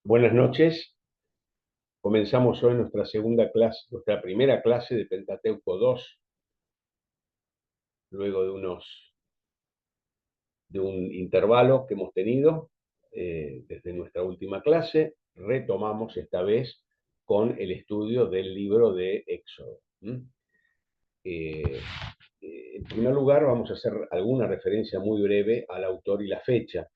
Buenas noches. Comenzamos hoy nuestra segunda clase, nuestra primera clase de Pentateuco 2, luego de un intervalo que hemos tenido desde nuestra última clase. Retomamos esta vez con el estudio del libro de Éxodo. En primer lugar, vamos a hacer alguna referencia muy breve al autor y la fecha.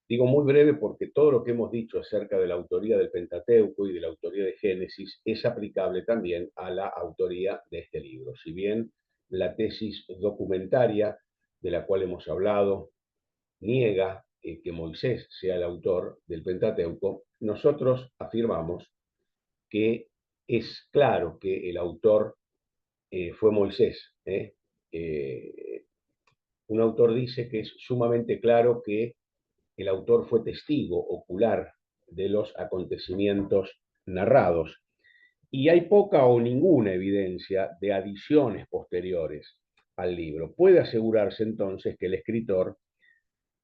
Digo muy breve porque todo lo que hemos dicho acerca de la autoría del Pentateuco y de la autoría de Génesis es aplicable también a la autoría de este libro. Si bien la tesis documentaria de la cual hemos hablado niega que Moisés sea el autor del Pentateuco, nosotros afirmamos que es claro que el autor fue Moisés. Un autor dice que es sumamente claro que el autor fue testigo ocular de los acontecimientos narrados y hay poca o ninguna evidencia de adiciones posteriores al libro. Puede asegurarse entonces que el escritor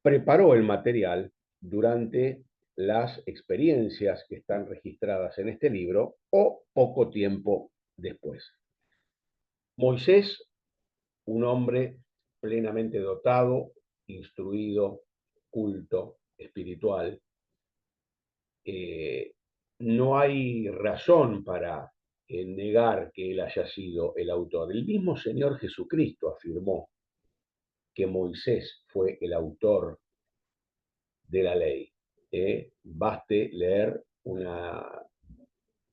preparó el material durante las experiencias que están registradas en este libro o poco tiempo después. Moisés, un hombre plenamente dotado, instruido, culto, espiritual, no hay razón para negar que él haya sido el autor. El mismo Señor Jesucristo afirmó que Moisés fue el autor de la ley. Baste leer una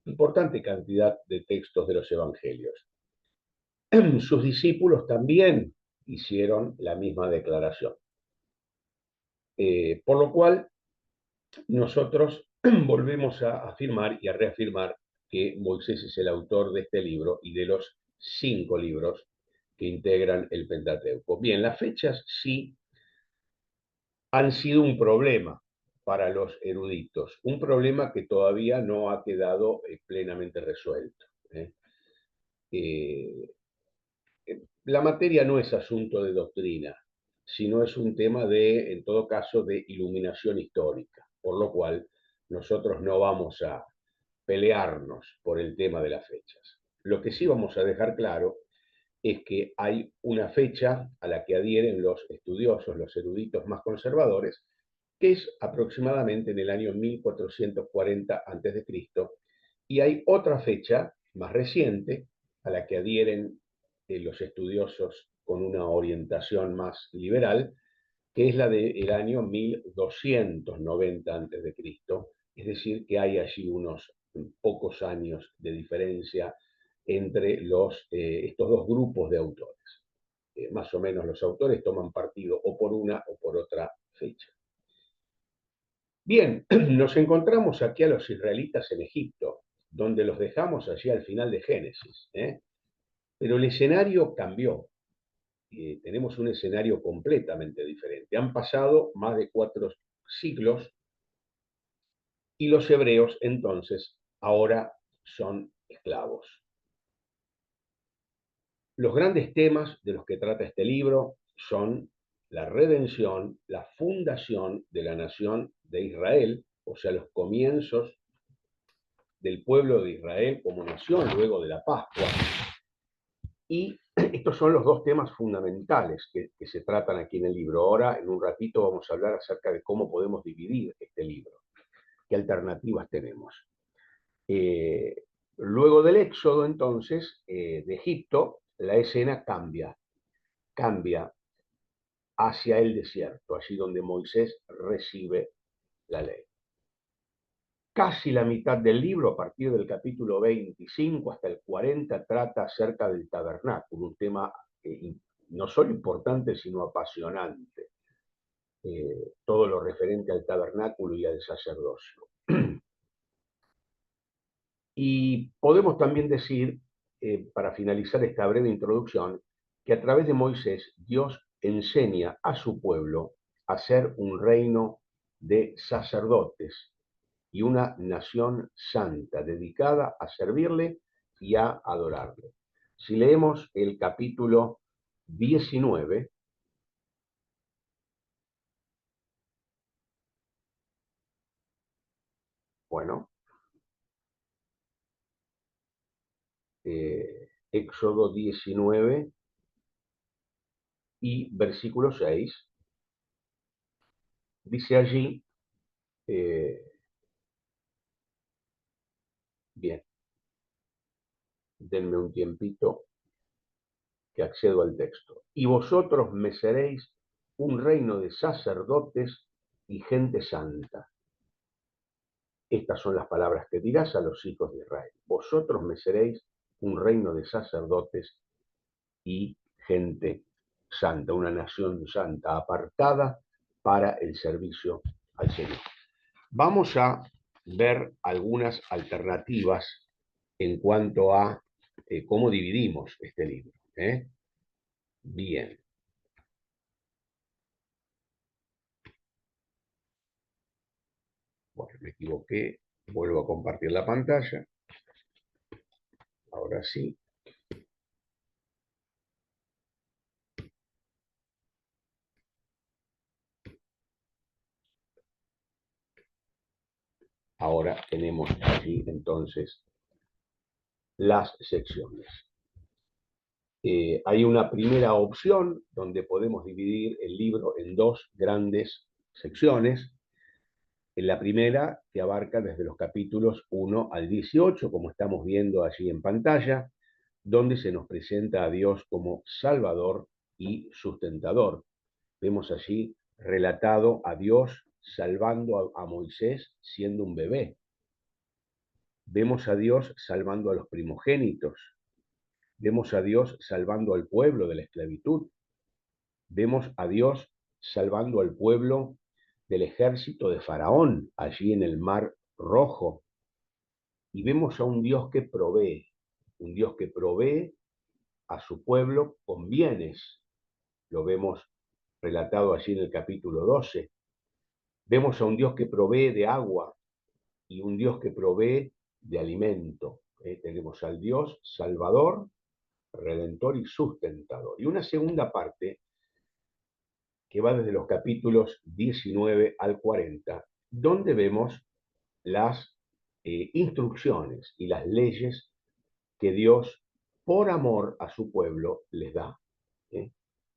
importante cantidad de textos de los evangelios. Sus discípulos también hicieron la misma declaración. Por lo cual, nosotros volvemos a afirmar y a reafirmar que Moisés es el autor de este libro y de los 5 libros que integran el Pentateuco. Bien, las fechas sí han sido un problema para los eruditos, un problema que todavía no ha quedado plenamente resuelto. La materia no es asunto de doctrina, sino es un tema de, en todo caso, de iluminación histórica, por lo cual nosotros no vamos a pelearnos por el tema de las fechas. Lo que sí vamos a dejar claro es que hay una fecha a la que adhieren los estudiosos, los eruditos más conservadores, que es aproximadamente en el año 1440 a.C., y hay otra fecha más reciente a la que adhieren los estudiosos con una orientación más liberal, que es la del año 1290 a.C., es decir, que hay allí unos pocos años de diferencia entre estos dos grupos de autores. Más o menos los autores toman partido o por una o por otra fecha. Bien, nos encontramos aquí a los israelitas en Egipto, donde los dejamos allí al final de Génesis. Pero el escenario cambió. Tenemos un escenario completamente diferente. Han pasado más de 4 siglos y los hebreos entonces ahora son esclavos. Los grandes temas de los que trata este libro son la redención, la fundación de la nación de Israel, o sea, los comienzos del pueblo de Israel como nación luego de la Pascua. Y estos son los dos temas fundamentales que se tratan aquí en el libro. Ahora, en un ratito, vamos a hablar acerca de cómo podemos dividir este libro, qué alternativas tenemos. Luego del éxodo, entonces, de Egipto, la escena cambia hacia el desierto, allí donde Moisés recibe la ley. Casi la mitad del libro, a partir del capítulo 25 hasta el 40, trata acerca del tabernáculo, un tema no solo importante, sino apasionante. Todo lo referente al tabernáculo y al sacerdocio. Y podemos también decir, para finalizar esta breve introducción, que a través de Moisés Dios enseña a su pueblo a ser un reino de sacerdotes y una nación santa dedicada a servirle y a adorarle. Si leemos el capítulo 19, Bueno, Éxodo 19 y versículo 6, dice allí, eh, bien, denme un tiempito que accedo al texto. Y vosotros me seréis un reino de sacerdotes y gente santa. Estas son las palabras que dirás a los hijos de Israel. Vosotros me seréis un reino de sacerdotes y gente santa, una nación santa, apartada para el servicio al Señor. Vamos a ver algunas alternativas en cuanto a cómo dividimos este libro. Bien. Bueno, me equivoqué. Vuelvo a compartir la pantalla. Ahora sí. Ahora tenemos allí entonces las secciones. Hay una primera opción donde podemos dividir el libro en dos grandes secciones. En la primera, que abarca desde los capítulos 1 al 18, como estamos viendo allí en pantalla, donde se nos presenta a Dios como Salvador y sustentador. Vemos allí relatado a Dios salvando a Moisés siendo un bebé. Vemos a Dios salvando a los primogénitos. Vemos a Dios salvando al pueblo de la esclavitud. Vemos a Dios salvando al pueblo del ejército de Faraón allí en el Mar Rojo. Y vemos a un Dios que provee a su pueblo con bienes. Lo vemos relatado allí en el capítulo 12. Vemos a un Dios que provee de agua y un Dios que provee de alimento. Tenemos al Dios Salvador, Redentor y Sustentador. Y una segunda parte que va desde los capítulos 19 al 40, donde vemos las instrucciones y las leyes que Dios, por amor a su pueblo, les da. ¿eh?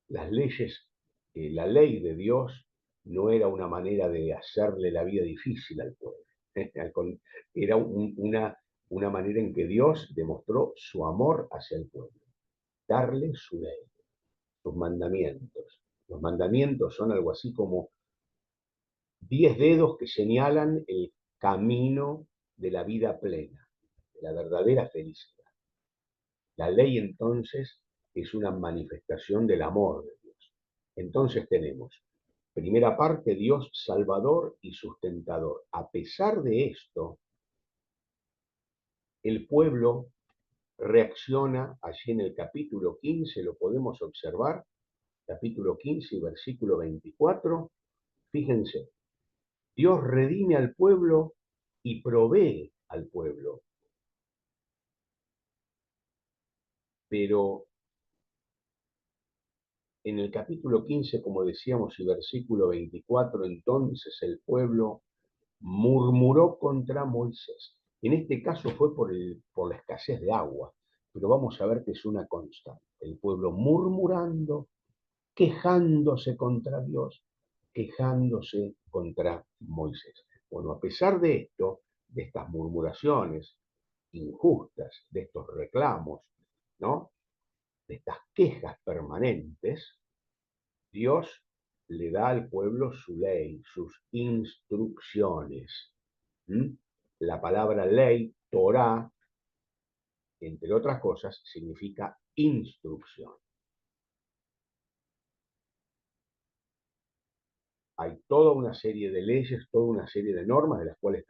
Las leyes, la ley de Dios no era una manera de hacerle la vida difícil al pueblo. Era una manera en que Dios demostró su amor hacia el pueblo, darle su ley, sus mandamientos. Los mandamientos son algo así como 10 dedos que señalan el camino de la vida plena, de la verdadera felicidad. La ley entonces es una manifestación del amor de Dios. Entonces tenemos, primera parte, Dios salvador y sustentador. A pesar de esto, el pueblo reacciona allí en el capítulo 15, lo podemos observar, capítulo 15 y versículo 24. Fíjense, Dios redime al pueblo y provee al pueblo. Pero en el capítulo 15, como decíamos, y versículo 24, entonces el pueblo murmuró contra Moisés. En este caso fue por la escasez de agua, pero vamos a ver que es una constante. El pueblo murmurando, quejándose contra Dios, quejándose contra Moisés. Bueno, a pesar de esto, de estas murmuraciones injustas, de estos reclamos, ¿no? De estas quejas permanentes, Dios le da al pueblo su ley, sus instrucciones. ¿Mm? La palabra ley, Torah, entre otras cosas, significa instrucción. Hay toda una serie de leyes, toda una serie de normas, de las cuales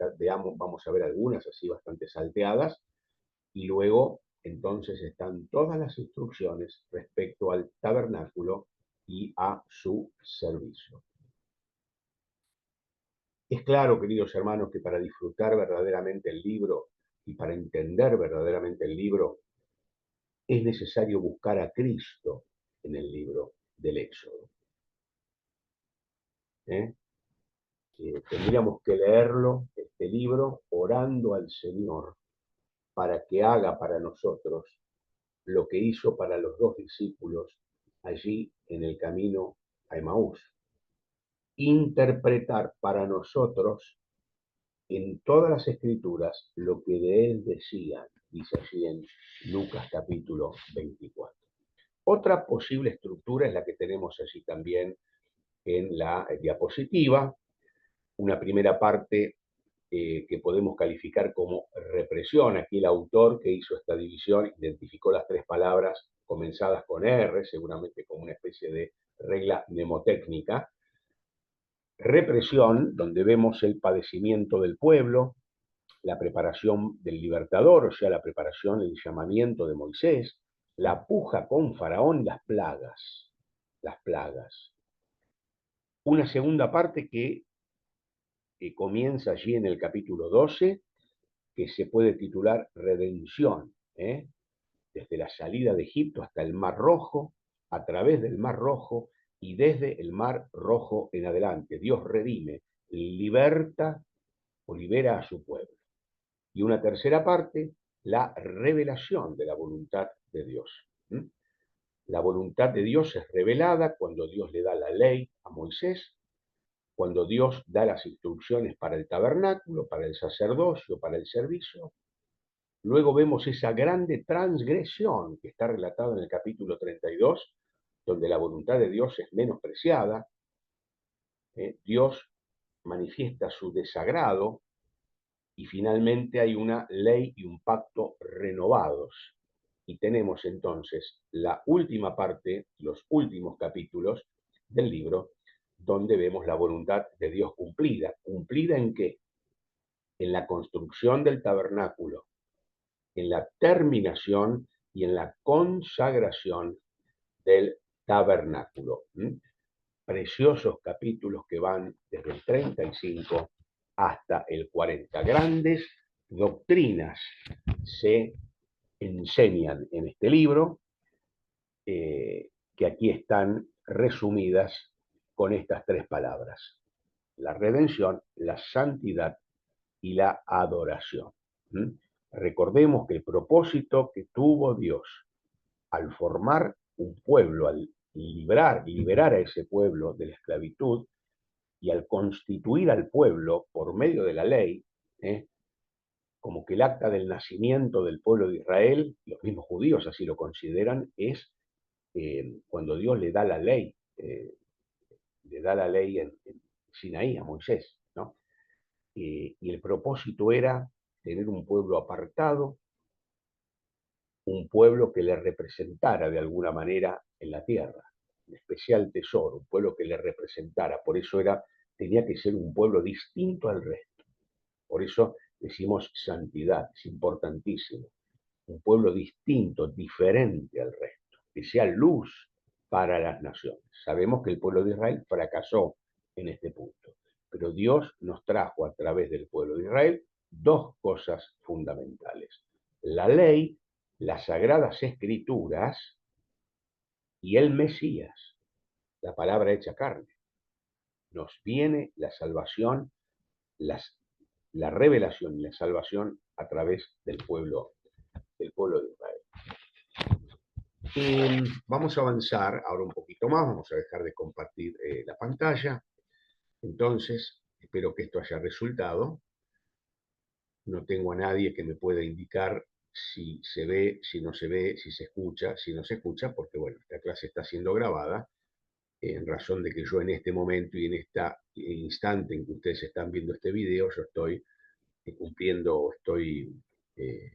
vamos a ver algunas así bastante salteadas, y luego entonces están todas las instrucciones respecto al tabernáculo y a su servicio. Es claro, queridos hermanos, que para disfrutar verdaderamente el libro y para entender verdaderamente el libro, es necesario buscar a Cristo en el libro del Éxodo. Tendríamos que leerlo este libro orando al Señor para que haga para nosotros lo que hizo para los dos discípulos allí en el camino a Emaús. Interpretar para nosotros en todas las escrituras lo que de él decían, dice allí en Lucas capítulo 24. Otra posible estructura es la que tenemos allí también en la diapositiva. Una primera parte que podemos calificar como represión. Aquí el autor que hizo esta división identificó las tres palabras comenzadas con R, seguramente como una especie de regla mnemotécnica. Represión, donde vemos el padecimiento del pueblo, la preparación del libertador, o sea, la preparación, el llamamiento de Moisés, la puja con Faraón y las plagas. Las plagas. Una segunda parte que comienza allí en el capítulo 12, que se puede titular Redención, desde la salida de Egipto hasta el Mar Rojo, a través del Mar Rojo y desde el Mar Rojo en adelante. Dios redime, liberta o libera a su pueblo. Y una tercera parte, la revelación de la voluntad de Dios. La voluntad de Dios es revelada cuando Dios le da la ley a Moisés, cuando Dios da las instrucciones para el tabernáculo, para el sacerdocio, para el servicio. Luego vemos esa grande transgresión que está relatada en el capítulo 32, donde la voluntad de Dios es menospreciada. Dios manifiesta su desagrado y finalmente hay una ley y un pacto renovados. Y tenemos entonces la última parte, los últimos capítulos del libro, donde vemos la voluntad de Dios cumplida. ¿Cumplida en qué? En la construcción del tabernáculo, en la terminación y en la consagración del tabernáculo. Preciosos capítulos que van desde el 35 hasta el 40. Grandes doctrinas se enseñan en este libro, que aquí están resumidas con estas tres palabras: la redención, la santidad y la adoración. Recordemos que el propósito que tuvo Dios al formar un pueblo, al liberar a ese pueblo de la esclavitud y al constituir al pueblo por medio de la ley, como que el acta del nacimiento del pueblo de Israel, los mismos judíos así lo consideran, es cuando Dios le da la ley en Sinaí a Moisés, ¿no? Y el propósito era tener un pueblo apartado, un pueblo que le representara de alguna manera en la tierra, un especial tesoro, un pueblo que le representara. Por eso tenía que ser un pueblo distinto al resto. Por eso decimos santidad, es importantísimo. Un pueblo distinto, diferente al resto, que sea luz para las naciones. Sabemos que el pueblo de Israel fracasó en este punto, pero Dios nos trajo a través del pueblo de Israel dos cosas fundamentales: la ley, las sagradas escrituras y el Mesías, la palabra hecha carne. Nos viene la salvación, la revelación y la salvación a través del pueblo de Israel. Vamos a avanzar ahora un poquito más, vamos a dejar de compartir la pantalla. Entonces, espero que esto haya resultado. No tengo a nadie que me pueda indicar si se ve, si no se ve, si se escucha, si no se escucha, porque bueno, esta clase está siendo grabada, en razón de que yo en este momento y en este instante en que ustedes están viendo este video, yo estoy eh,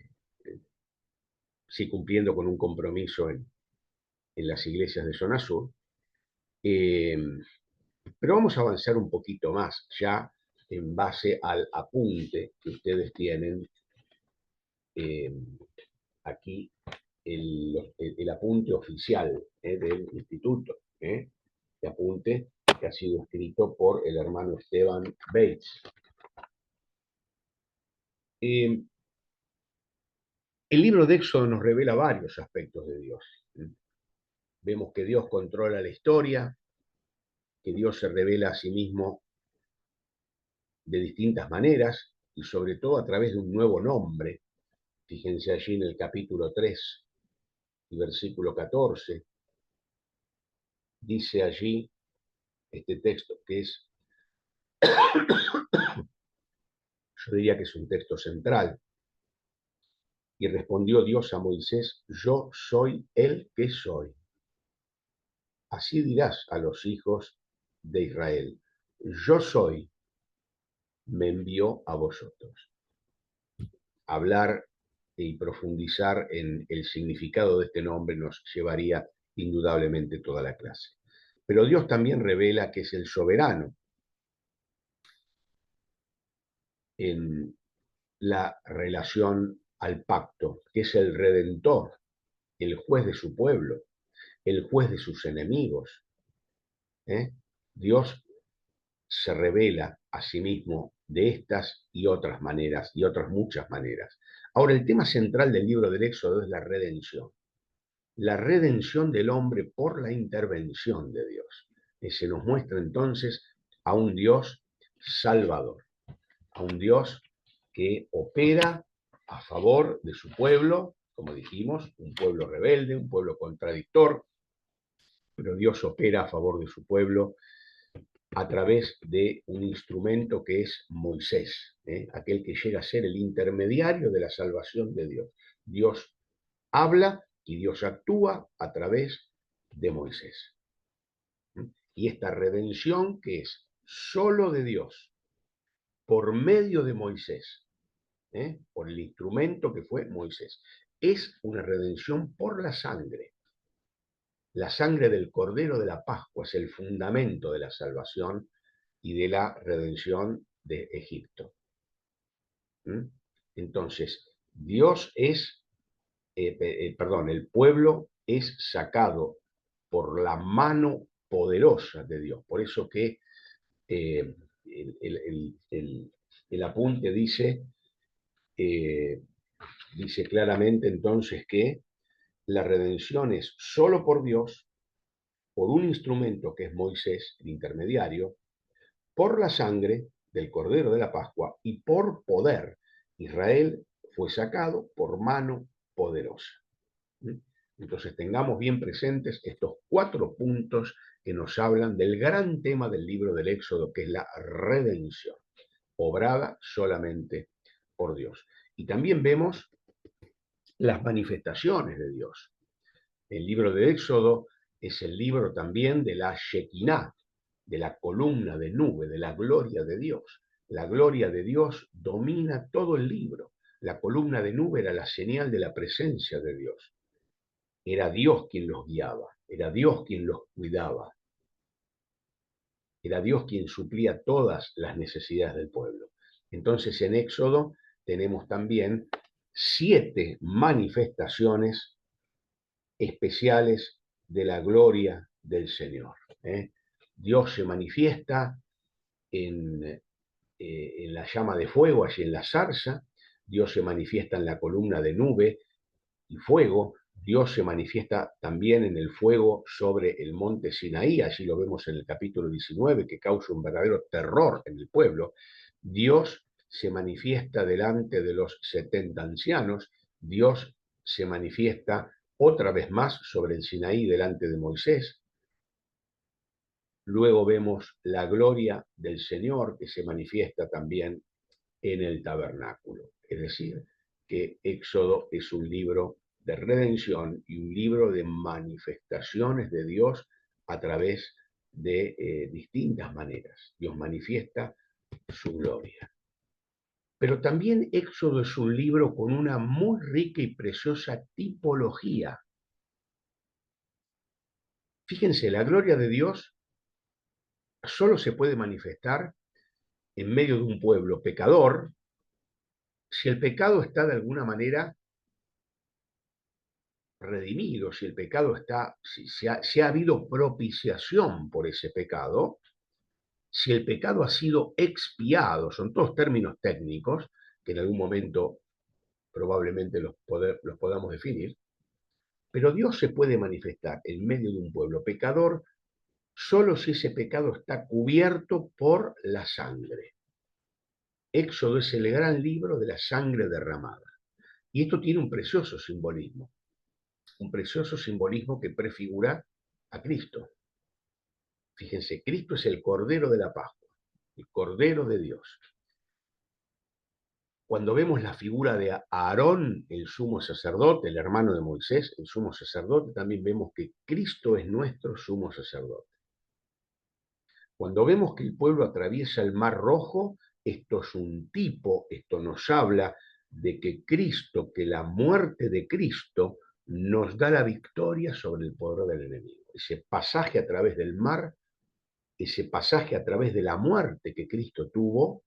cumpliendo con un compromiso en las iglesias de zona sur. Pero vamos a avanzar un poquito más ya en base al apunte que ustedes tienen aquí, el apunte oficial del instituto, el apunte que ha sido escrito por el hermano Esteban Bates. El libro de Éxodo nos revela varios aspectos de Dios. Vemos que Dios controla la historia, que Dios se revela a sí mismo de distintas maneras, y sobre todo a través de un nuevo nombre. Fíjense allí en el capítulo 3 y versículo 14, dice allí este texto que es, yo diría que es un texto central. Y respondió Dios a Moisés: yo soy el que soy. Así dirás a los hijos de Israel: yo soy, me envió a vosotros. Hablar y profundizar en el significado de este nombre nos llevaría indudablemente toda la clase. Pero Dios también revela que es el soberano en la relación al pacto, que es el redentor, el juez de su pueblo, el juez de sus enemigos. ¿Eh? Dios se revela a sí mismo de estas y otras maneras, y otras muchas maneras. Ahora, el tema central del libro del Éxodo es la redención del hombre por la intervención de Dios. Se nos muestra entonces a un Dios salvador, a un Dios que opera a favor de su pueblo, como dijimos, un pueblo rebelde, un pueblo contradictor, pero Dios opera a favor de su pueblo a través de un instrumento que es Moisés, aquel que llega a ser el intermediario de la salvación de Dios. Dios habla y Dios actúa a través de Moisés. Y esta redención que es solo de Dios, por medio de Moisés, por el instrumento que fue Moisés, es una redención por la sangre. La sangre del Cordero de la Pascua es el fundamento de la salvación y de la redención de Egipto. Entonces, el pueblo es sacado por la mano poderosa de Dios. Por eso que eh, el apunte eh, dice claramente entonces que la redención es solo por Dios, por un instrumento que es Moisés, el intermediario, por la sangre del Cordero de la Pascua y por poder. Israel fue sacado por mano poderosa. Entonces tengamos bien presentes estos 4 puntos que nos hablan del gran tema del libro del Éxodo, que es la redención, obrada solamente por Dios. Y también vemos las manifestaciones de Dios. El libro de Éxodo es el libro también de la Shekinah, de la columna de nube, de la gloria de Dios. La gloria de Dios domina todo el libro. La columna de nube era la señal de la presencia de Dios. Era Dios quien los guiaba, era Dios quien los cuidaba, era Dios quien suplía todas las necesidades del pueblo. Entonces en Éxodo tenemos también 7 manifestaciones especiales de la gloria del Señor. Dios se manifiesta en la llama de fuego, allí en la zarza. Dios se manifiesta en la columna de nube y fuego. Dios se manifiesta también en el fuego sobre el monte Sinaí, allí lo vemos en el capítulo 19, que causa un verdadero terror en el pueblo. Dios se manifiesta delante de los 70 ancianos. Dios se manifiesta otra vez más sobre el Sinaí delante de Moisés. Luego vemos la gloria del Señor que se manifiesta también en el tabernáculo. Es decir, que Éxodo es un libro de redención y un libro de manifestaciones de Dios a través de distintas maneras. Dios manifiesta su gloria. Pero también Éxodo es un libro con una muy rica y preciosa tipología. Fíjense, la gloria de Dios solo se puede manifestar en medio de un pueblo pecador si el pecado está de alguna manera redimido, si el pecado está, si ha habido propiciación por ese pecado, si el pecado ha sido expiado, son todos términos técnicos que en algún momento probablemente los podamos definir, pero Dios se puede manifestar en medio de un pueblo pecador solo si ese pecado está cubierto por la sangre. Éxodo es el gran libro de la sangre derramada. Y esto tiene un precioso simbolismo que prefigura a Cristo. Fíjense, Cristo es el Cordero de la Pascua, el Cordero de Dios. Cuando vemos la figura de Aarón, el sumo sacerdote, el hermano de Moisés, el sumo sacerdote, también vemos que Cristo es nuestro sumo sacerdote. Cuando vemos que el pueblo atraviesa el Mar Rojo, esto es un tipo, esto nos habla de que Cristo, que la muerte de Cristo nos da la victoria sobre el poder del enemigo. Ese pasaje a través del mar, ese pasaje a través de la muerte que Cristo tuvo.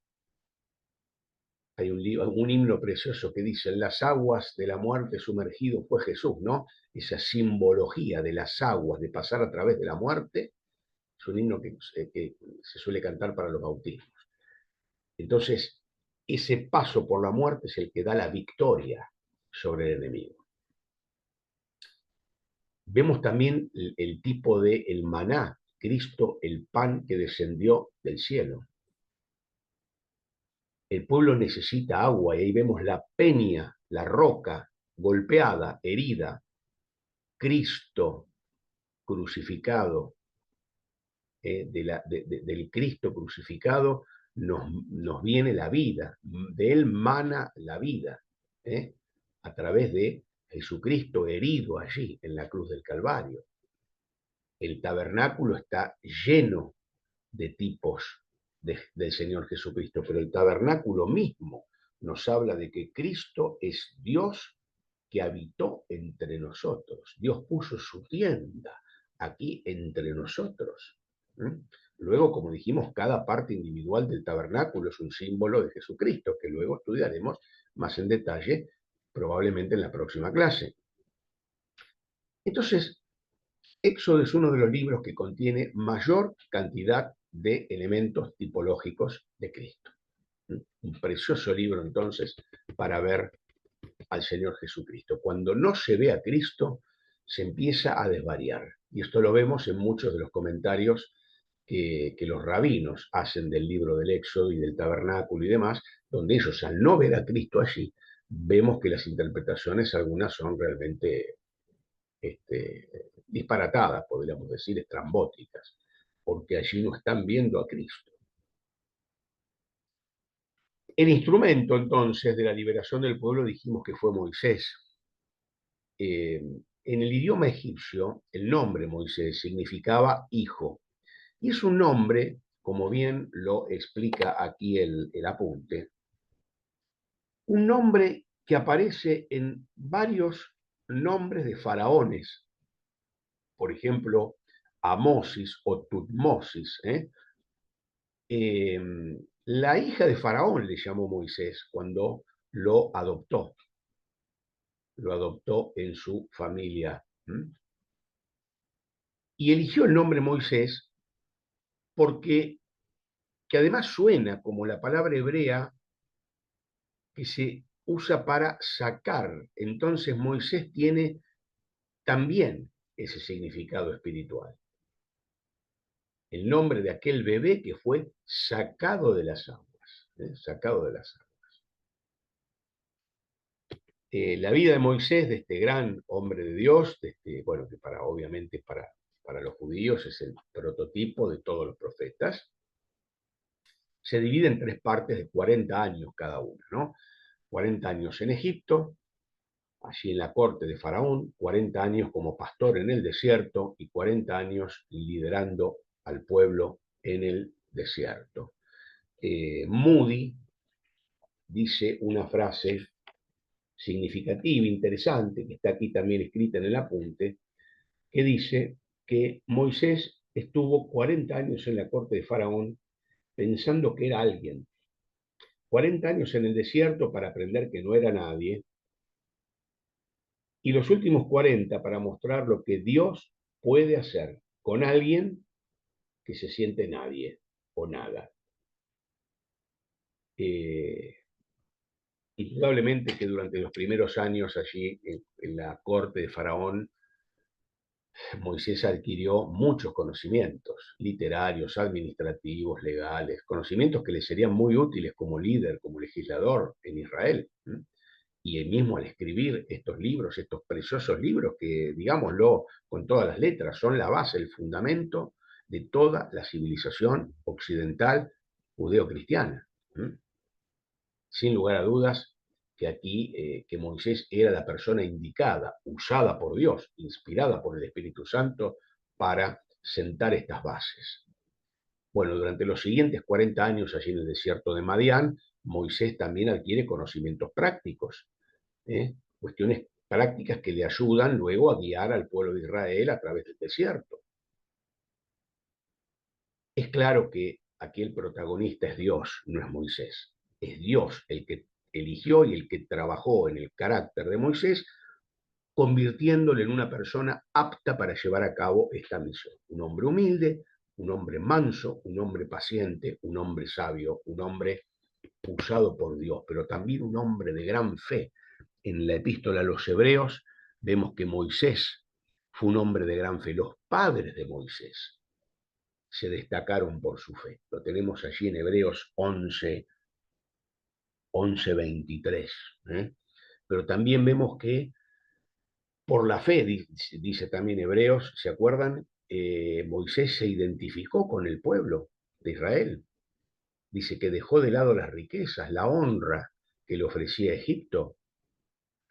Hay un himno precioso que dice: en las aguas de la muerte sumergido fue Jesús, ¿no? Esa simbología de las aguas, de pasar a través de la muerte, es un himno que se suele cantar para los bautismos. Entonces, ese paso por la muerte es el que da la victoria sobre el enemigo. Vemos también el tipo de el maná, Cristo, el pan que descendió del cielo. El pueblo necesita agua y ahí vemos la peña, la roca, golpeada, herida, Cristo crucificado, del Cristo crucificado nos viene la vida, de él mana la vida, a través de Jesucristo herido allí en la cruz del Calvario. El tabernáculo está lleno de tipos del Señor Jesucristo, pero el tabernáculo mismo nos habla de que Cristo es Dios que habitó entre nosotros. Dios puso su tienda aquí entre nosotros. Luego, como dijimos, cada parte individual del tabernáculo es un símbolo de Jesucristo, que luego estudiaremos más en detalle, probablemente en la próxima clase. Entonces, Éxodo es uno de los libros que contiene mayor cantidad de elementos tipológicos de Cristo. Un precioso libro, entonces, para ver al Señor Jesucristo. Cuando no se ve a Cristo, se empieza a desvariar. Y esto lo vemos en muchos de los comentarios que los rabinos hacen del libro del Éxodo y del tabernáculo y demás, donde ellos, al no ver a Cristo allí, vemos que las interpretaciones algunas son realmente disparatadas, podríamos decir, estrambóticas, porque allí no están viendo a Cristo. El instrumento, entonces, de la liberación del pueblo dijimos que fue Moisés. En el idioma egipcio, el nombre Moisés significaba hijo, y es un nombre, como bien lo explica aquí el apunte, un nombre que aparece en varios nombres de faraones, por ejemplo, Amosis o Tutmosis. La hija de Faraón le llamó Moisés cuando lo adoptó en su familia. Y eligió el nombre Moisés porque que además suena como la palabra hebrea que se usa para sacar. Entonces Moisés tiene también ese significado espiritual. El nombre de aquel bebé que fue sacado de las aguas, sacado de las aguas. La vida de Moisés, de este gran hombre de Dios, bueno, que obviamente para los judíos es el prototipo de todos los profetas, se divide en tres partes de 40 años cada una, ¿no? 40 años en Egipto, allí en la corte de Faraón, 40 años como pastor en el desierto y 40 años liderando al pueblo en el desierto. Moody dice una frase significativa, interesante, que está aquí también escrita en el apunte, que dice que Moisés estuvo 40 años en la corte de Faraón pensando que era alguien, 40 años en el desierto para aprender que no era nadie, y los últimos 40 para mostrar lo que Dios puede hacer con alguien que se siente nadie o nada. Indudablemente que durante los primeros años allí en la corte de Faraón, Moisés adquirió muchos conocimientos literarios, administrativos, legales, conocimientos que le serían muy útiles como líder, como legislador en Israel. Y él mismo al escribir estos libros, estos preciosos libros que, digámoslo con todas las letras, son la base, el fundamento de toda la civilización occidental judeo-cristiana. Sin lugar a dudas que aquí, que Moisés era la persona indicada, usada por Dios, inspirada por el Espíritu Santo para sentar estas bases. Bueno, durante los siguientes 40 años allí en el desierto de Madián, Moisés también adquiere conocimientos prácticos, cuestiones prácticas que le ayudan luego a guiar al pueblo de Israel a través del desierto. Es claro que aquí el protagonista es Dios, no es Moisés. Es Dios el que eligió y el que trabajó en el carácter de Moisés, convirtiéndole en una persona apta para llevar a cabo esta misión. Un hombre humilde, un hombre manso, un hombre paciente, un hombre sabio, un hombre usado por Dios, pero también un hombre de gran fe. En la epístola a los Hebreos vemos que Moisés fue un hombre de gran fe. Los padres de Moisés se destacaron por su fe. Lo tenemos allí en Hebreos 11:23. Pero también vemos que por la fe, dice también Hebreos, ¿se acuerdan? Moisés se identificó con el pueblo de Israel. Dice que dejó de lado las riquezas, la honra que le ofrecía Egipto.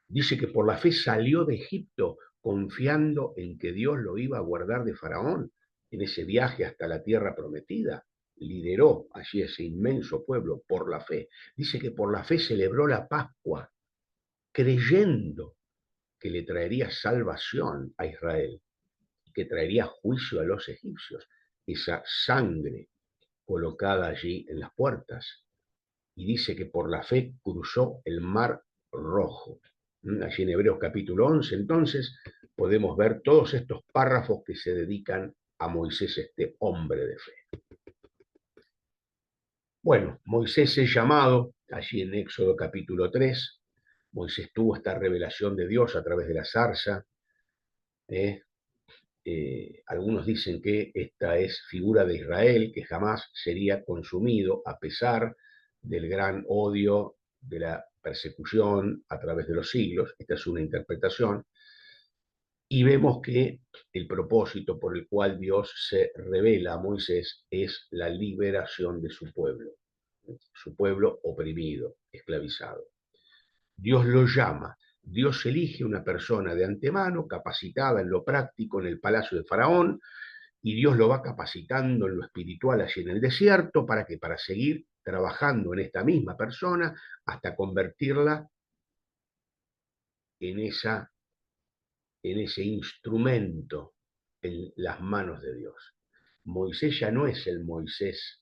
Dice que por la fe salió de Egipto confiando en que Dios lo iba a guardar de Faraón en ese viaje hasta la tierra prometida. Lideró allí ese inmenso pueblo por la fe. Dice que por la fe celebró la Pascua, creyendo que le traería salvación a Israel, que traería juicio a los egipcios, esa sangre colocada allí en las puertas. Y dice que por la fe cruzó el mar Rojo. Allí en Hebreos capítulo 11, entonces, podemos ver todos estos párrafos que se dedican a Moisés, este hombre de fe. Bueno, Moisés es llamado, allí en Éxodo capítulo 3, Moisés tuvo esta revelación de Dios a través de la zarza. Algunos dicen que esta es figura de Israel, que jamás sería consumido a pesar del gran odio, de la persecución a través de los siglos. Esta es una interpretación. Y vemos que el propósito por el cual Dios se revela a Moisés es la liberación de su pueblo oprimido, esclavizado. Dios lo llama, Dios elige una persona de antemano, capacitada en lo práctico en el palacio de Faraón, y Dios lo va capacitando en lo espiritual allí en el desierto, ¿para que Para seguir trabajando en esta misma persona hasta convertirla en, en ese instrumento en las manos de Dios. Moisés ya no es el Moisés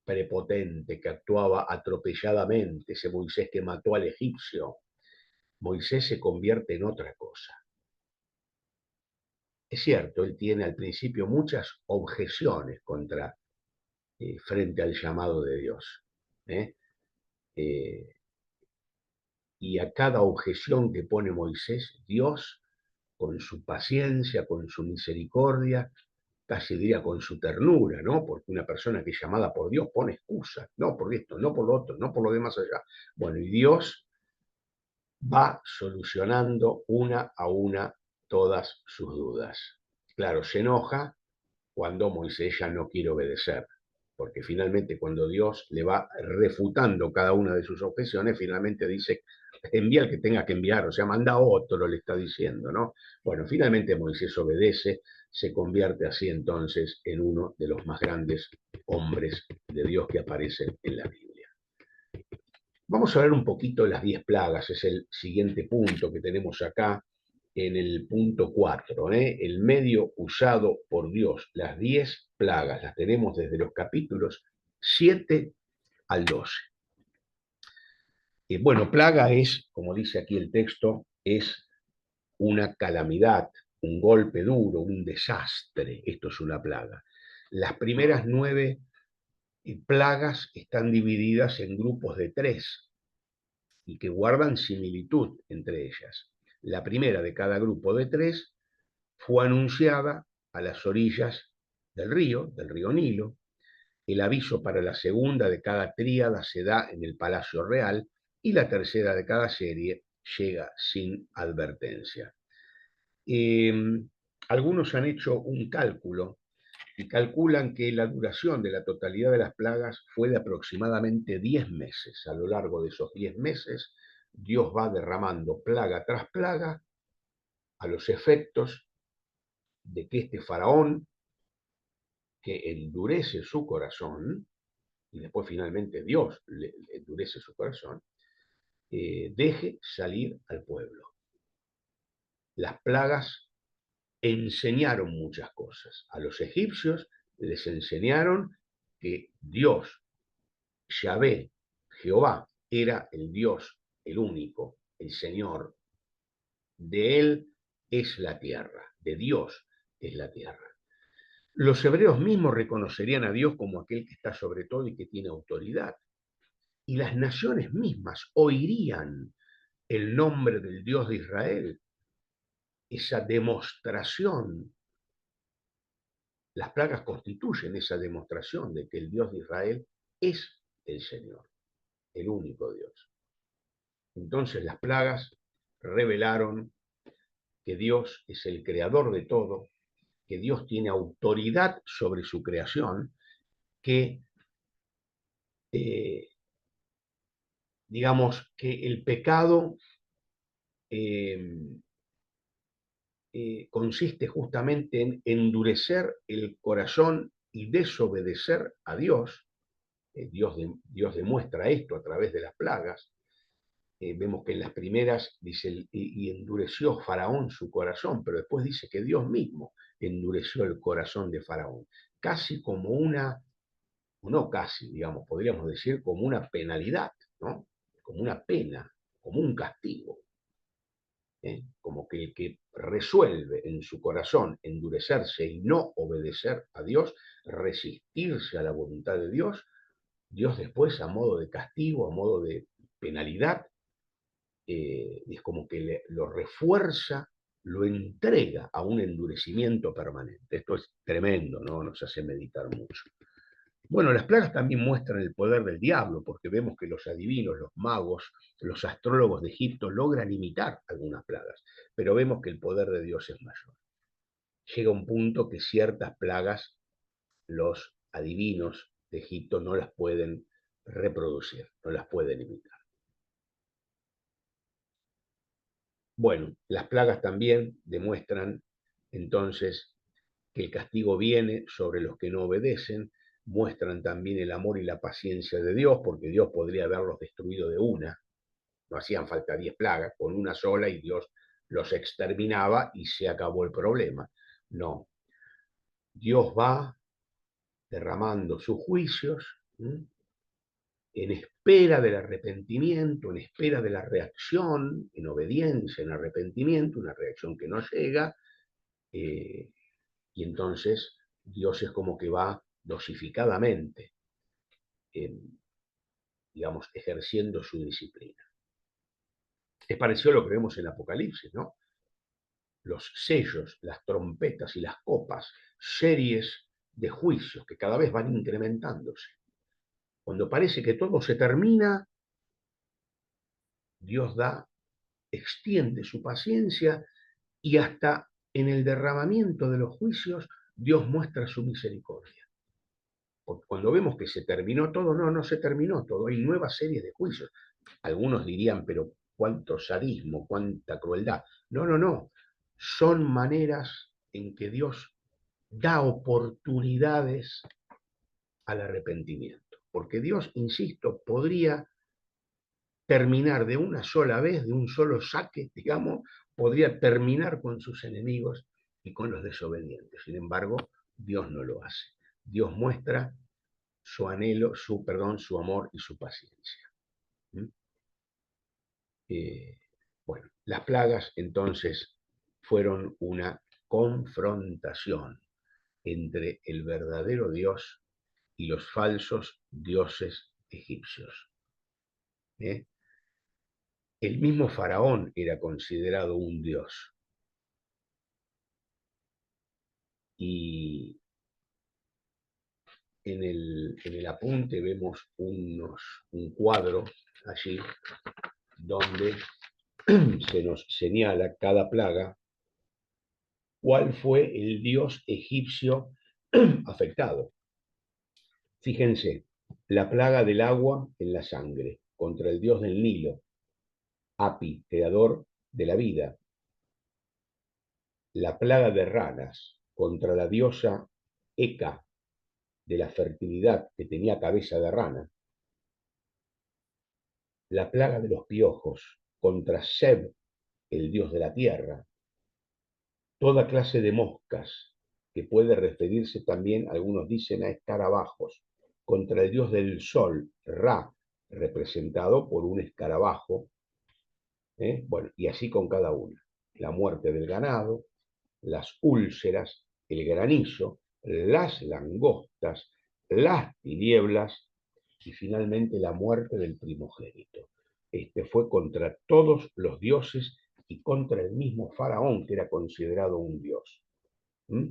prepotente que actuaba atropelladamente, ese Moisés que mató al egipcio. Moisés se convierte en otra cosa. Es cierto, él tiene al principio muchas objeciones frente al llamado de Dios. ¿eh? Eh, y a cada objeción que pone Moisés, Dios, con su paciencia, con su misericordia, casi diría con su ternura, ¿no? Porque una persona que es llamada por Dios pone excusas, no por esto, no por lo otro, no por lo demás allá. Bueno, y Dios va solucionando una a una todas sus dudas. Claro, se enoja cuando Moisés ya no quiere obedecer, porque finalmente cuando Dios le va refutando cada una de sus objeciones, finalmente dice, envía al que tenga que enviar, o sea, manda a otro, le está diciendo, ¿no? Bueno, finalmente Moisés obedece, se convierte así entonces en uno de los más grandes hombres de Dios que aparecen en la Biblia. Vamos a ver un poquito las 10 plagas, es el siguiente punto que tenemos acá en el punto 4, el medio usado por Dios, las 10 plagas, las tenemos desde los capítulos 7 al 12. Bueno, plaga es, como dice aquí el texto, es una calamidad, un golpe duro, un desastre. Esto es una plaga. Las primeras 9 plagas están divididas en grupos de 3 y que guardan similitud entre ellas. La primera de cada grupo de 3 fue anunciada a las orillas del río Nilo. El aviso para la segunda de cada tríada se da en el Palacio Real y la tercera de cada serie llega sin advertencia. Eh, Algunos han hecho un cálculo y calculan que la duración de la totalidad de las plagas fue de aproximadamente 10 meses. A lo largo de esos 10 meses, Dios va derramando plaga tras plaga a los efectos de que este faraón, que endurece su corazón, y después finalmente Dios le endurece su corazón, deje salir al pueblo. Las plagas enseñaron muchas cosas. A los egipcios les enseñaron que Dios, Yahvé, Jehová, era el Dios, el único, el Señor. De Él es la tierra, de Dios es la tierra. Los hebreos mismos reconocerían a Dios como aquel que está sobre todo y que tiene autoridad. Y las naciones mismas oirían el nombre del Dios de Israel, esa demostración. Las plagas constituyen esa demostración de que el Dios de Israel es el Señor, el único Dios. Entonces las plagas revelaron que Dios es el creador de todo, que Dios tiene autoridad sobre su creación, que eh, digamos que el pecado eh, consiste justamente en endurecer el corazón y desobedecer a Dios. Dios demuestra esto a través de las plagas. Vemos que en las primeras dice, y endureció Faraón su corazón, pero después dice que Dios mismo endureció el corazón de Faraón, casi como una, o no casi, digamos, podríamos decir como una penalidad, ¿no? Como una pena, como un castigo. Como que el que resuelve en su corazón endurecerse y no obedecer a Dios, resistirse a la voluntad de Dios, Dios después a modo de castigo, a modo de penalidad, es como que lo refuerza, lo entrega a un endurecimiento permanente. Esto es tremendo, ¿no? Nos hace meditar mucho. Bueno, las plagas también muestran el poder del diablo, porque vemos que los adivinos, los magos, los astrólogos de Egipto logran imitar algunas plagas, pero vemos que el poder de Dios es mayor. Llega un punto que ciertas plagas los adivinos de Egipto no las pueden reproducir, no las pueden imitar. Bueno, las plagas también demuestran entonces que el castigo viene sobre los que no obedecen, muestran también el amor y la paciencia de Dios, porque Dios podría haberlos destruido de una, no hacían falta 10 plagas, con una sola y Dios los exterminaba y se acabó el problema. No, Dios va derramando sus juicios en espera del arrepentimiento, en espera de la reacción, en obediencia, en arrepentimiento, una reacción que no llega, eh, y entonces Dios es como que va dosificadamente, digamos, ejerciendo su disciplina. Es parecido a lo que vemos en Apocalipsis, ¿no? Los sellos, las trompetas y las copas, series de juicios que cada vez van incrementándose. Cuando parece que todo se termina, Dios extiende su paciencia y hasta en el derramamiento de los juicios Dios muestra su misericordia. Porque cuando vemos que se terminó todo, no, no se terminó todo, hay nuevas series de juicios. Algunos dirían, pero cuánto sadismo, cuánta crueldad. No, no, no. Son maneras en que Dios da oportunidades al arrepentimiento. Porque Dios, insisto, podría terminar de una sola vez, de un solo saque, digamos, podría terminar con sus enemigos y con los desobedientes. Sin embargo, Dios no lo hace. Dios muestra su anhelo, su amor y su paciencia. ¿Mm? Bueno, las plagas entonces fueron una confrontación entre el verdadero Dios y los falsos dioses egipcios. ¿Eh? El mismo faraón era considerado un dios. Y en el apunte vemos un cuadro allí donde se nos señala cada plaga cuál fue el dios egipcio afectado. Fíjense, la plaga del agua en la sangre, contra el dios del Nilo, Api, creador de la vida. La plaga de ranas, contra la diosa Eka, de la fertilidad, que tenía cabeza de rana. La plaga de los piojos, contra Seb, el dios de la tierra. Toda clase de moscas, que puede referirse también, algunos dicen, a escarabajos, contra el dios del sol, Ra, representado por un escarabajo. Bueno, y así con cada una. La muerte del ganado, las úlceras, el granizo, las langostas, las tinieblas y finalmente la muerte del primogénito. Este fue contra todos los dioses y contra el mismo faraón, que era considerado un dios. ¿Mm?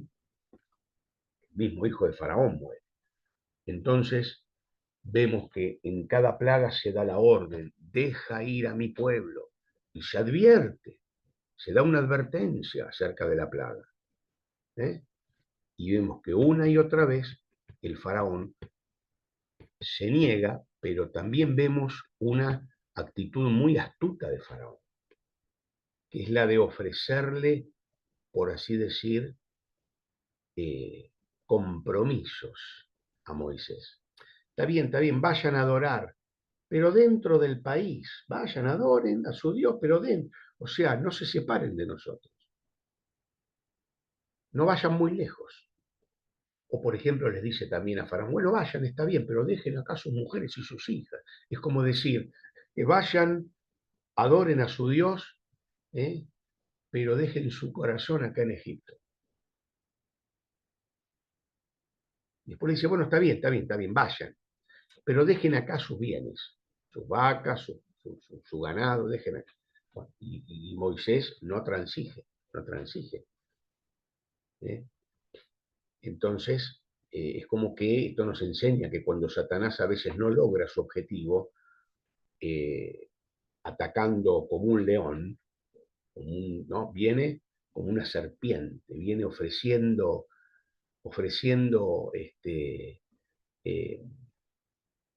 El mismo hijo de faraón muere. Entonces vemos que en cada plaga se da la orden: deja ir a mi pueblo, y se advierte, se da una advertencia acerca de la plaga. Y vemos que una y otra vez el faraón se niega, pero también vemos una actitud muy astuta de faraón, que es la de ofrecerle, por así decir, compromisos a Moisés. Está bien, vayan a adorar, pero dentro del país, vayan, adoren a su Dios, pero dentro, o sea, no se separen de nosotros, no vayan muy lejos. O, por ejemplo, les dice también a Faraón: bueno, vayan, está bien, pero dejen acá sus mujeres y sus hijas. Es como decir, que vayan, adoren a su Dios, pero dejen su corazón acá en Egipto. Después le dice: bueno, está bien, vayan, pero dejen acá sus bienes, sus vacas, su ganado, dejen acá. Bueno, y Moisés no transige, no transige. ¿eh? Entonces, es como que esto nos enseña que cuando Satanás a veces no logra su objetivo, eh, atacando como un león, ¿no? Viene como una serpiente, viene ofreciendo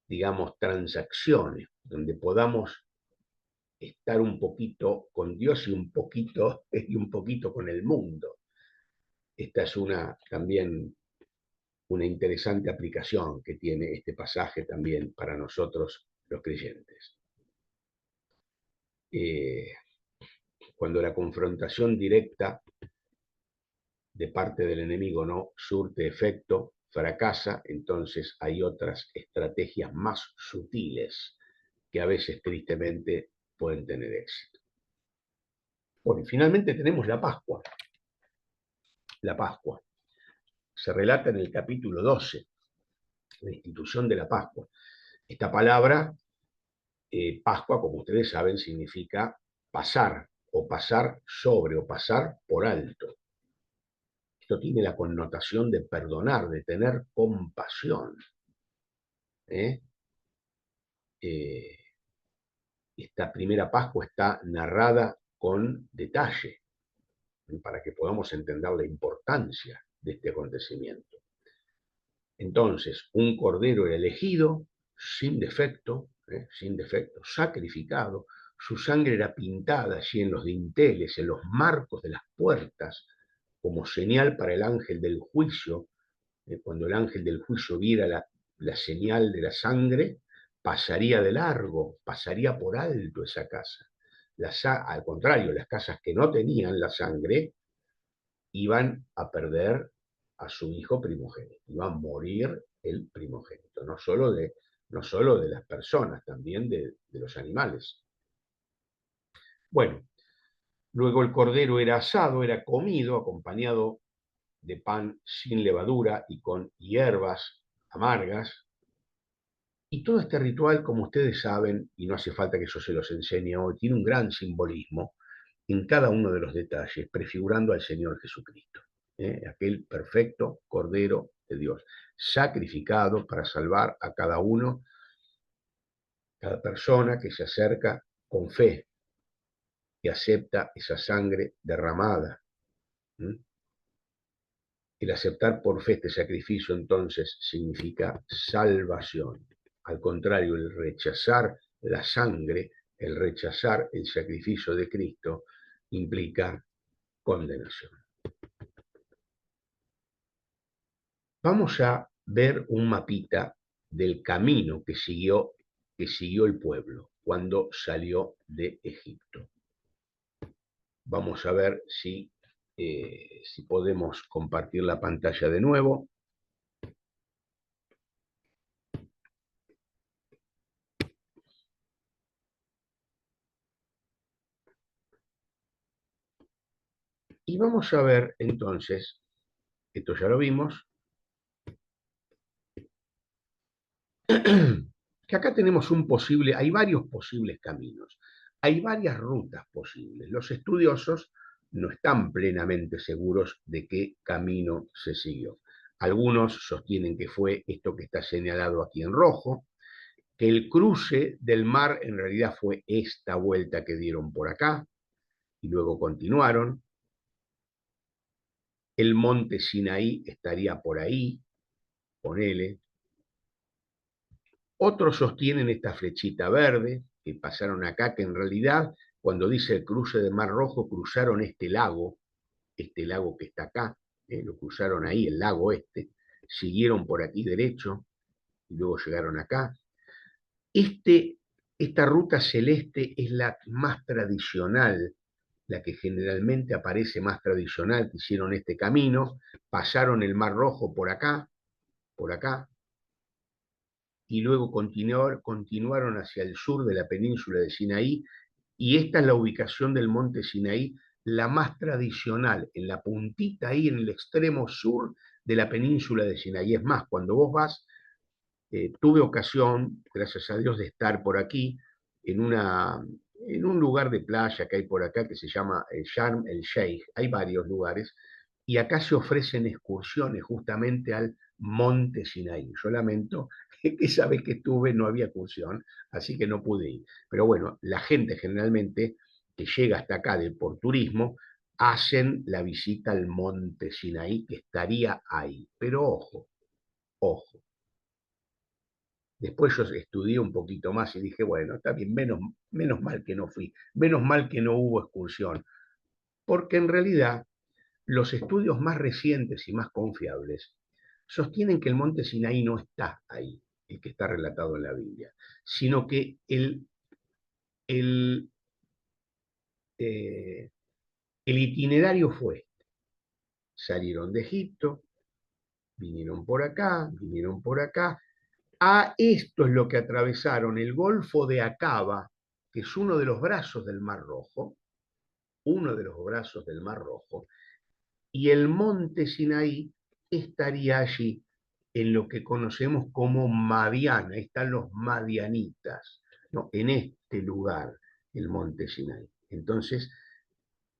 digamos, transacciones, donde podamos estar un poquito con Dios y un poquito con el mundo. Esta es también una interesante aplicación que tiene este pasaje también para nosotros los creyentes. Cuando la confrontación directa de parte del enemigo no surte efecto, fracasa, entonces hay otras estrategias más sutiles que a veces tristemente pueden tener éxito. Bueno, y finalmente tenemos la Pascua. La Pascua. Se relata en el capítulo 12, la institución de la Pascua. Esta palabra, Pascua, como ustedes saben, significa pasar, o pasar sobre, o pasar por alto. Esto tiene la connotación de perdonar, de tener compasión. Esta primera Pascua está narrada con detalle, para que podamos entender la importancia de este acontecimiento. Entonces, un cordero era elegido, sin defecto, sacrificado, su sangre era pintada allí en los dinteles, en los marcos de las puertas, como señal para el ángel del juicio. Cuando el ángel del juicio viera la señal de la sangre, pasaría de largo, pasaría por alto esa casa. Al contrario, las casas que no tenían la sangre iban a perder a su hijo primogénito, iba a morir el primogénito, no solo de las personas, también de los animales. Bueno, luego el cordero era asado, era comido, acompañado de pan sin levadura y con hierbas amargas. Y todo este ritual, como ustedes saben, y no hace falta que yo se los enseñe hoy, tiene un gran simbolismo en cada uno de los detalles, prefigurando al Señor Jesucristo. aquel perfecto Cordero de Dios, sacrificado para salvar a cada uno, cada persona que se acerca con fe y acepta esa sangre derramada. El aceptar por fe este sacrificio entonces significa salvación. Al contrario, el rechazar la sangre, el rechazar el sacrificio de Cristo, implica condenación. Vamos a ver un mapita del camino que siguió el pueblo cuando salió de Egipto. Vamos a ver si podemos compartir la pantalla de nuevo. Y vamos a ver entonces, esto ya lo vimos, que acá tenemos hay varios posibles caminos, hay varias rutas posibles. Los estudiosos no están plenamente seguros de qué camino se siguió. Algunos sostienen que fue esto que está señalado aquí en rojo, que el cruce del mar en realidad fue esta vuelta que dieron por acá y luego continuaron. El monte Sinaí estaría por ahí, ponele. Otros sostienen esta flechita verde que pasaron acá, que en realidad cuando dice el cruce del Mar Rojo cruzaron este lago que está acá, lo cruzaron ahí, el lago este, siguieron por aquí derecho y luego llegaron acá. Esta ruta celeste es la más tradicional, la que generalmente aparece más tradicional, que hicieron este camino, pasaron el Mar Rojo por acá, y luego continuaron hacia el sur de la península de Sinaí, y esta es la ubicación del monte Sinaí, la más tradicional, en la puntita ahí, en el extremo sur de la península de Sinaí. Es más, cuando vos vas, tuve ocasión, gracias a Dios, de estar por aquí, en un lugar de playa que hay por acá que se llama Sharm el Sheikh. Hay varios lugares, y acá se ofrecen excursiones justamente al monte Sinaí. Yo lamento que esa vez que estuve no había excursión, así que no pude ir. Pero bueno, la gente generalmente que llega hasta acá por turismo, hacen la visita al monte Sinaí, que estaría ahí. Pero ojo, ojo. Después yo estudié un poquito más y dije, bueno, está bien, menos mal que no fui, menos mal que no hubo excursión, porque en realidad los estudios más recientes y más confiables sostienen que el monte Sinaí no está ahí, el que está relatado en la Biblia, sino que el, eh, el itinerario fue, salieron de Egipto, vinieron por acá, a esto es lo que atravesaron el Golfo de Acaba, que es uno de los brazos del Mar Rojo, uno de los brazos del Mar Rojo, y el monte Sinaí estaría allí en lo que conocemos como Madiana, ahí están los madianitas, ¿no? En este lugar, el monte Sinaí. Entonces,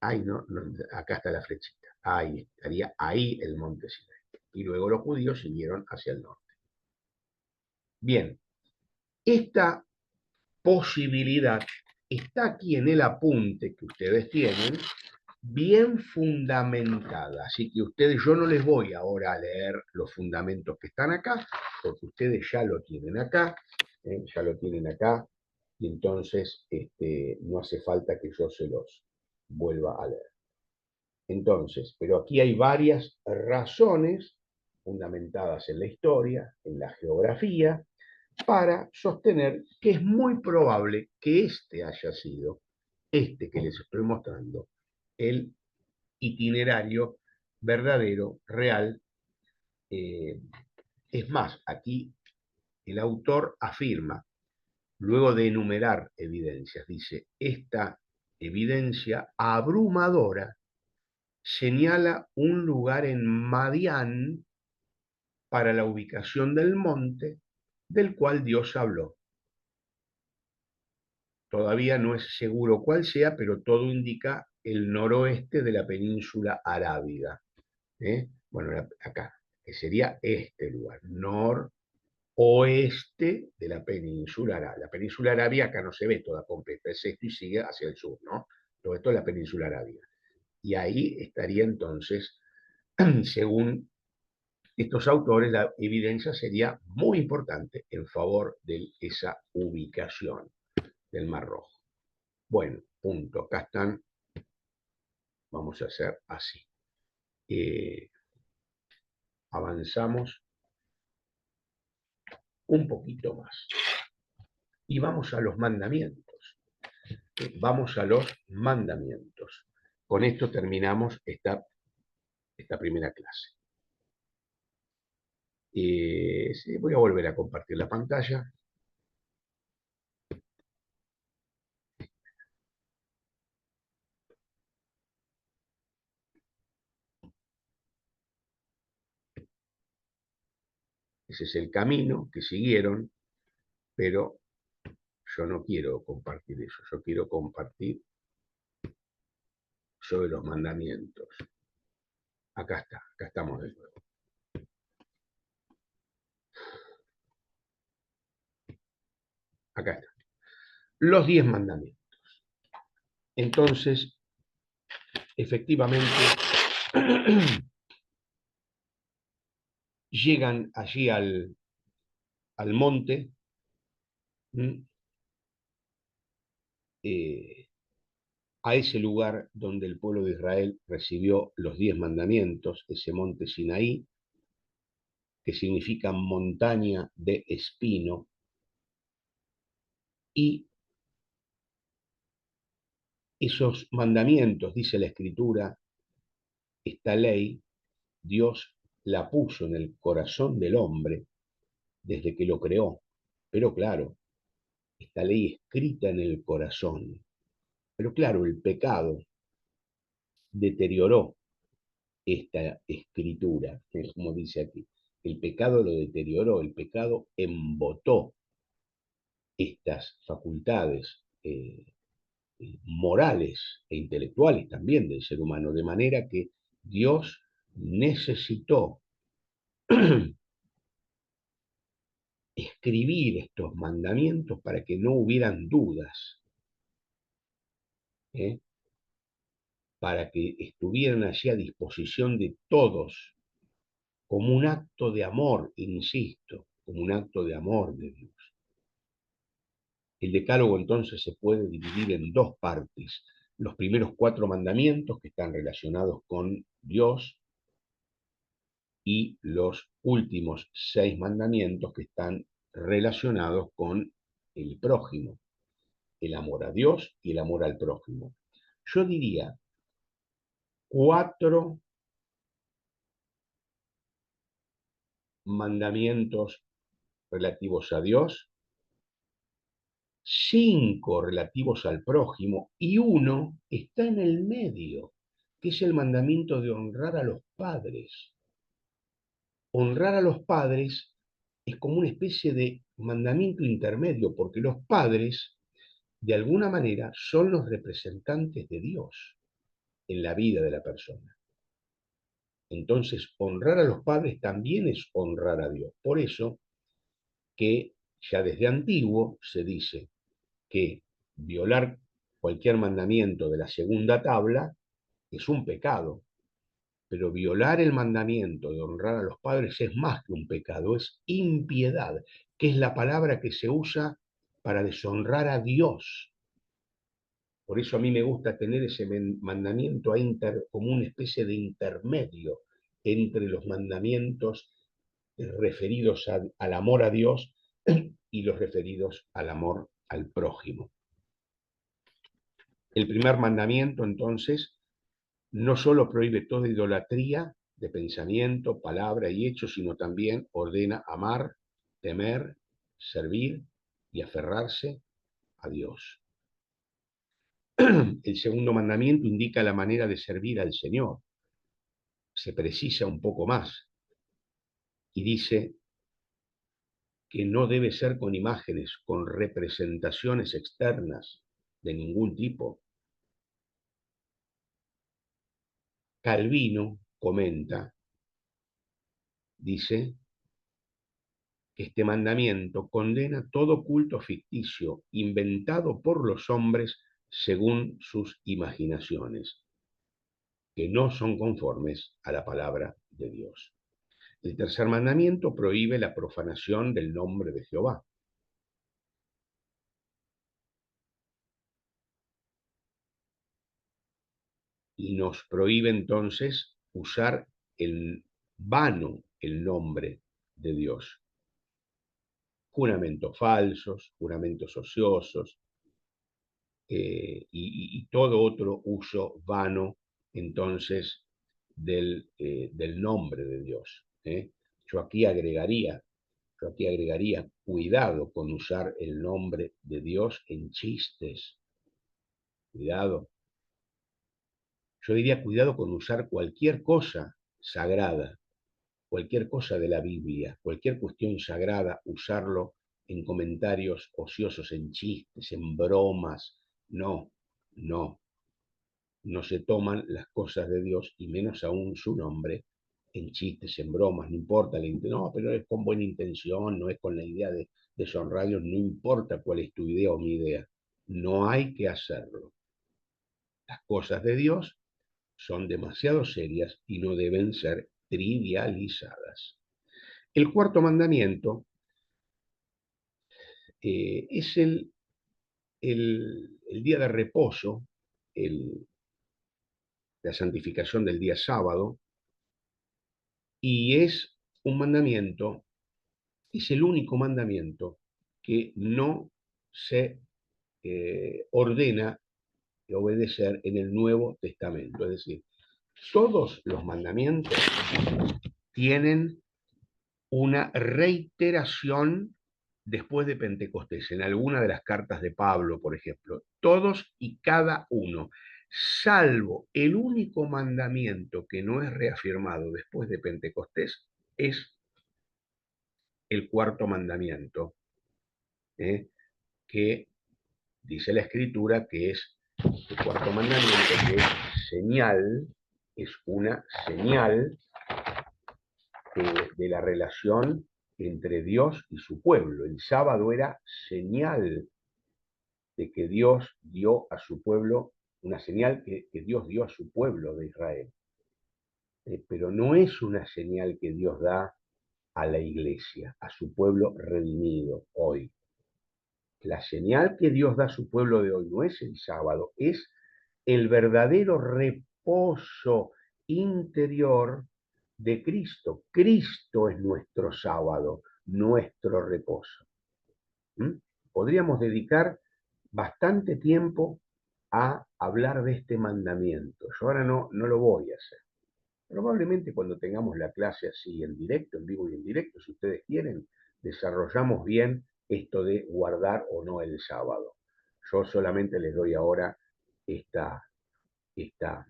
ahí no, acá está la flechita, ahí estaría ahí el monte Sinaí. Y luego los judíos siguieron hacia el norte. Bien, esta posibilidad está aquí en el apunte que ustedes tienen, bien fundamentada. Así que yo no les voy ahora a leer los fundamentos que están acá, porque ustedes ya lo tienen acá, y entonces no hace falta que yo se los vuelva a leer. Entonces, pero aquí hay varias razones fundamentadas en la historia, en la geografía, para sostener que es muy probable que haya sido, que les estoy mostrando, el itinerario verdadero, real. Eh, es más, aquí el autor afirma, luego de enumerar evidencias, dice, esta evidencia abrumadora señala un lugar en Madián para la ubicación del monte del cual Dios habló. Todavía no es seguro cuál sea, pero todo indica el noroeste de la península arábiga. Bueno, acá, que sería este lugar, noroeste de la península Arabia. La península Arabia acá no se ve toda completa, es esto y sigue hacia el sur, ¿no? Todo esto es la península Arabia. Y ahí estaría entonces, según estos autores, la evidencia sería muy importante en favor de esa ubicación del Mar Rojo. Bueno, punto. Acá están. Vamos a hacer así. Avanzamos un poquito más. Y vamos a los mandamientos. Vamos a los mandamientos. Con esto terminamos esta primera clase. Sí, voy a volver a compartir la pantalla. Ese es el camino que siguieron, pero yo no quiero compartir eso. Yo quiero compartir sobre los mandamientos. Acá está, acá estamos de nuevo. Acá está. Los 10 mandamientos. Entonces, efectivamente, llegan allí al monte, a ese lugar donde el pueblo de Israel recibió los 10 mandamientos, ese monte Sinaí, que significa montaña de espino, y esos mandamientos, dice la Escritura, esta ley, Dios la puso en el corazón del hombre desde que lo creó. Pero claro, esta ley escrita en el corazón. Pero claro, el pecado deterioró esta escritura, como dice aquí. El pecado lo deterioró, el pecado embotó estas facultades morales e intelectuales también del ser humano, de manera que Dios necesitó escribir estos mandamientos para que no hubieran dudas, ¿eh? Para que estuvieran allí a disposición de todos, como un acto de amor, insisto, como un acto de amor de Dios. El decálogo entonces se puede dividir en dos partes. Los primeros 4 mandamientos que están relacionados con Dios y los últimos 6 mandamientos que están relacionados con el prójimo, el amor a Dios y el amor al prójimo. Yo diría 4 mandamientos relativos a Dios, 5 relativos al prójimo y uno está en el medio, que es el mandamiento de honrar a los padres. Honrar a los padres es como una especie de mandamiento intermedio, porque los padres, de alguna manera, son los representantes de Dios en la vida de la persona. Entonces, honrar a los padres también es honrar a Dios. Por eso que ya desde antiguo se dice que violar cualquier mandamiento de la segunda tabla es un pecado, pero violar el mandamiento de honrar a los padres es más que un pecado, es impiedad, que es la palabra que se usa para deshonrar a Dios. Por eso a mí me gusta tener ese mandamiento como una especie de intermedio entre los mandamientos referidos al amor a Dios y los referidos al amor al prójimo. El primer mandamiento, entonces, no solo prohíbe toda idolatría de pensamiento, palabra y hecho, sino también ordena amar, temer, servir y aferrarse a Dios. El segundo mandamiento indica la manera de servir al Señor. Se precisa un poco más y dice que no debe ser con imágenes, con representaciones externas de ningún tipo. Calvino comenta, dice que este mandamiento condena todo culto ficticio inventado por los hombres según sus imaginaciones, que no son conformes a la palabra de Dios. El tercer mandamiento prohíbe la profanación del nombre de Jehová. Y nos prohíbe entonces usar el vano el nombre de Dios. Juramentos falsos, juramentos ociosos, y todo otro uso vano entonces del nombre de Dios. Yo aquí agregaría, yo aquí agregaría cuidado con usar el nombre de Dios en chistes. Cuidado. Yo diría cuidado con usar cualquier cosa sagrada, cualquier cosa de la Biblia, cualquier cuestión sagrada, usarlo en comentarios ociosos, en chistes, en bromas. No, no, no se toman las cosas de Dios y menos aún su nombre en chistes, en bromas, no importa, no, pero es con buena intención, no es con la idea de deshonrarlos, no importa cuál es tu idea o mi idea, no hay que hacerlo. Las cosas de Dios son demasiado serias y no deben ser trivializadas. El cuarto mandamiento es el día de reposo, la santificación del día sábado, y es un mandamiento, es el único mandamiento que no se ordena obedecer en el Nuevo Testamento. Es decir, todos los mandamientos tienen una reiteración después de Pentecostés, en alguna de las cartas de Pablo, por ejemplo, todos y cada uno, salvo el único mandamiento que no es reafirmado después de Pentecostés, es el cuarto mandamiento, que dice la Escritura que es el cuarto mandamiento, que es señal, es una señal de la relación entre Dios y su pueblo. El sábado era señal de que Dios dio a su pueblo, una señal que Dios dio a su pueblo de Israel. Pero no es una señal que Dios da a la iglesia, a su pueblo redimido hoy. La señal que Dios da a su pueblo de hoy no es el sábado, es el verdadero reposo interior de Cristo. Cristo es nuestro sábado, nuestro reposo. ¿Mm? Podríamos dedicar bastante tiempo a hablar de este mandamiento. Yo ahora no lo voy a hacer. Probablemente cuando tengamos la clase así en directo, en vivo y en directo, si ustedes quieren, desarrollamos bien esto de guardar o no el sábado. Yo solamente les doy ahora esta, esta,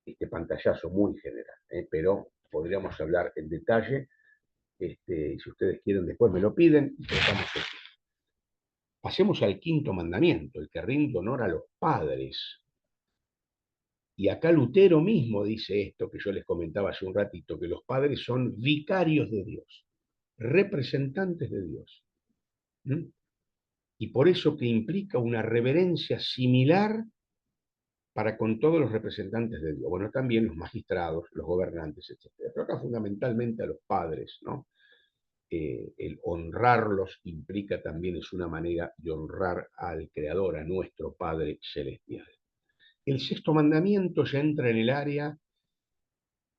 este pantallazo muy general, pero podríamos hablar en detalle. Si ustedes quieren, después me lo piden y tratamos esto. Pasemos al quinto mandamiento, el que rinde honor a los padres. Y acá Lutero mismo dice esto que yo les comentaba hace un ratito, que los padres son vicarios de Dios, representantes de Dios. ¿Mm? Y por eso que implica una reverencia similar para con todos los representantes de Dios. Bueno, también los magistrados, los gobernantes, etc. Pero acá fundamentalmente a los padres, ¿no? El honrarlos implica también, es una manera de honrar al Creador, a nuestro Padre Celestial. El sexto mandamiento ya entra en el área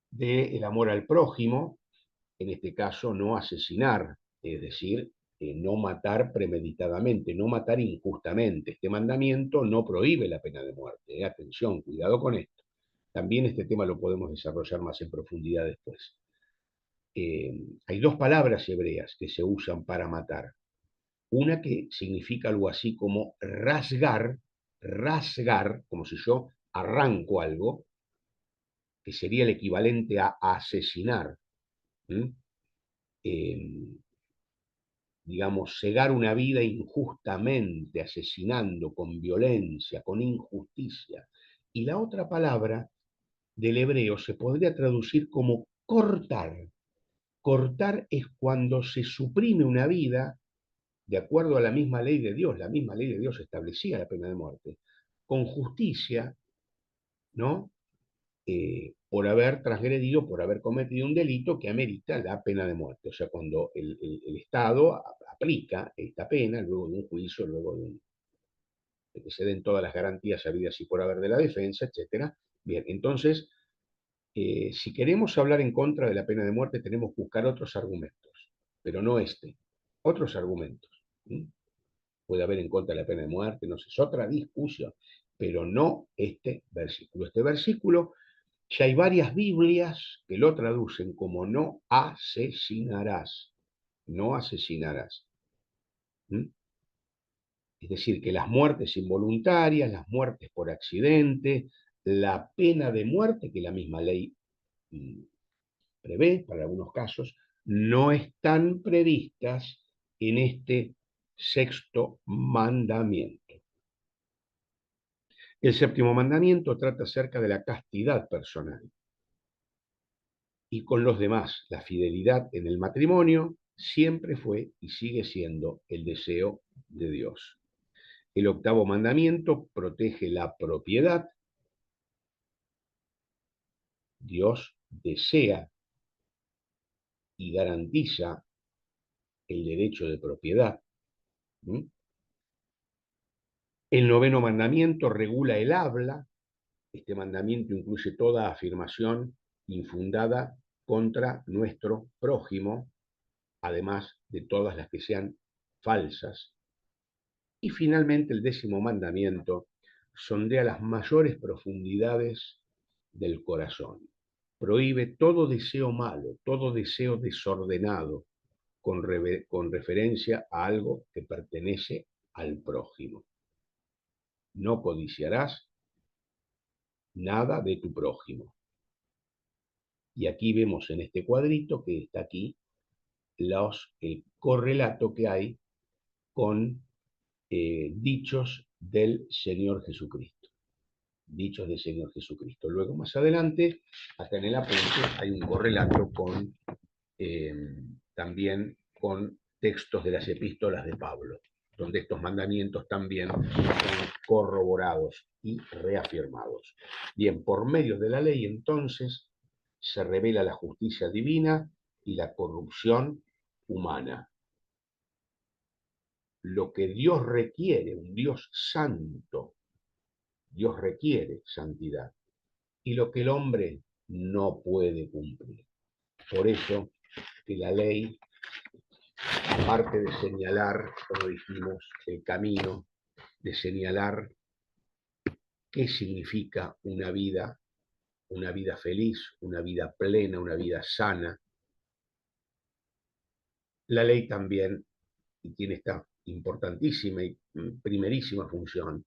del amor al prójimo, en este caso no asesinar, es decir, no matar premeditadamente, no matar injustamente. Este mandamiento no prohíbe la pena de muerte. Atención, cuidado con esto. También este tema lo podemos desarrollar más en profundidad después. Hay dos palabras hebreas que se usan para matar. Una que significa algo así como rasgar, rasgar, como si yo arranco algo, que sería el equivalente a asesinar. Digamos, cegar una vida injustamente, asesinando, con violencia, con injusticia. Y la otra palabra del hebreo se podría traducir como cortar. Cortar es cuando se suprime una vida de acuerdo a la misma ley de Dios. La misma ley de Dios establecía la pena de muerte. Con justicia, ¿no? Por haber transgredido, por haber cometido un delito que amerita la pena de muerte. O sea, cuando el Estado aplica esta pena, luego de un juicio, luego de que se den todas las garantías habidas y por haber de la defensa, etcétera. Bien, entonces, si queremos hablar en contra de la pena de muerte, tenemos que buscar otros argumentos, pero no este, otros argumentos. ¿Sí? Puede haber en contra de la pena de muerte, no sé, es otra discusión, pero no este versículo. Este versículo, ya hay varias Biblias que lo traducen como no asesinarás, no asesinarás. ¿Mm? Es decir, que las muertes involuntarias, las muertes por accidente, la pena de muerte que la misma ley prevé para algunos casos, no están previstas en este sexto mandamiento. El séptimo mandamiento trata acerca de la castidad personal y con los demás. La fidelidad en el matrimonio siempre fue y sigue siendo el deseo de Dios. El octavo mandamiento protege la propiedad. Dios desea y garantiza el derecho de propiedad. ¿Mm? El noveno mandamiento regula el habla. Este mandamiento incluye toda afirmación infundada contra nuestro prójimo, además de todas las que sean falsas. Y finalmente el décimo mandamiento sondea las mayores profundidades del corazón. Prohíbe todo deseo malo, todo deseo desordenado con referencia a algo que pertenece al prójimo. No codiciarás nada de tu prójimo. Y aquí vemos en este cuadrito que está aquí el correlato que hay con dichos del Señor Jesucristo. Dichos del Señor Jesucristo. Luego, más adelante, acá en el apunte, hay un correlato con también con textos de las epístolas de Pablo, donde estos mandamientos también son corroborados y reafirmados. Bien, por medio de la ley, entonces, se revela la justicia divina y la corrupción humana. Lo que Dios requiere, un Dios santo, Dios requiere santidad, y lo que el hombre no puede cumplir. Por eso que la ley, aparte de señalar, como dijimos, el camino, de señalar qué significa una vida feliz, una vida plena, una vida sana, la ley también tiene esta importantísima y primerísima función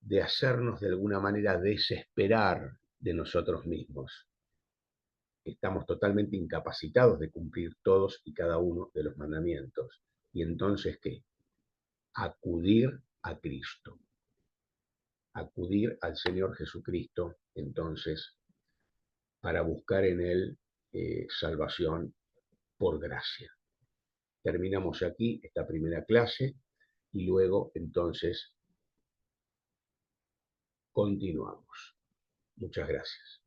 de hacernos de alguna manera desesperar de nosotros mismos. Estamos totalmente incapacitados de cumplir todos y cada uno de los mandamientos. Y entonces, ¿qué? Acudir a Cristo. Acudir al Señor Jesucristo, entonces, para buscar en Él salvación por gracia. Terminamos aquí esta primera clase y luego, entonces, continuamos. Muchas gracias.